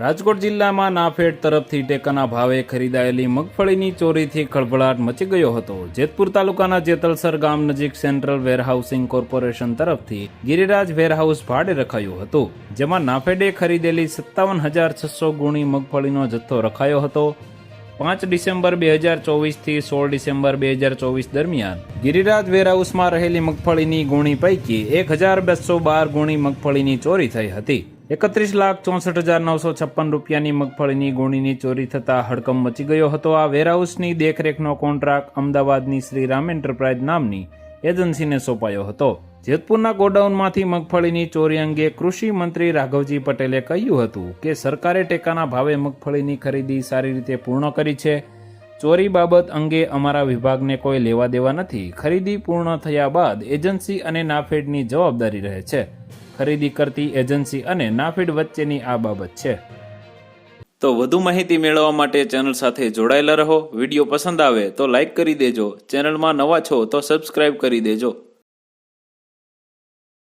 રાજકોટ જિલ્લામાં નાફેડ તરફથી ટેકાના ભાવે ખરીદાયેલી મગફળીની ચોરીથી ખળભળાટ મચી ગયો હતો। જેતપુર તાલુકાના જેતલસર ગામ નજીક સેન્ટ્રલ વેરહાઉસિંગ કોર્પોરેશન તરફથી ગિરિરાજ વેરહાઉસ ભાડે રખાયું હતું, જેમાં નાફેડે ખરીદેલી 57,600 ગુણી મગફળીનો જથ્થો રખાયો હતો। 5 ડિસેમ્બર 2024 થી 16 ડિસેમ્બર 2024 દરમિયાન ગિરિરાજ વેરહાઉસમાં રહેલી મગફળીની ગુણી પૈકી 1,212 ગુણી મગફળીની ચોરી થઈ હતી। 31,64,956 રૂપિયાની મગફળીની ગુણીની ચોરી થતાં હડકંપ મચી ગયો હતો। આ વેરહાઉસની દેખરેખનો કોન્ટ્રાક્ટ અમદાવાદની શ્રીરામ એન્ટરપ્રાઇઝ નામની એજન્સીને સોંપાયો હતો। જેતપુરના ગોડાઉનમાંથી મગફળીની ચોરી અંગે કૃષિ મંત્રી રાઘવજી પટેલે કહ્યું હતું કે સરકારે ટેકાના ભાવે મગફળીની ખરીદી સારી રીતે પૂર્ણ કરી છે। ચોરી બાબત અંગે અમારા વિભાગને કોઈ લેવા દેવા નથી। ખરીદી પૂર્ણ થયા બાદ એજન્સી અને નાફેડની જવાબદારી રહે છે। ખરીદી કરતી એજન્સી અને નાફેડ વચ્ચેની આ બાબત છે। તો વધુ માહિતી મેળવવા માટે ચેનલ સાથે જોડાયેલા રહો। વિડીયો પસંદ આવે તો લાઈક કરી દેજો। ચેનલમાં નવા છો તો સબસ્ક્રાઇબ કરી દેજો।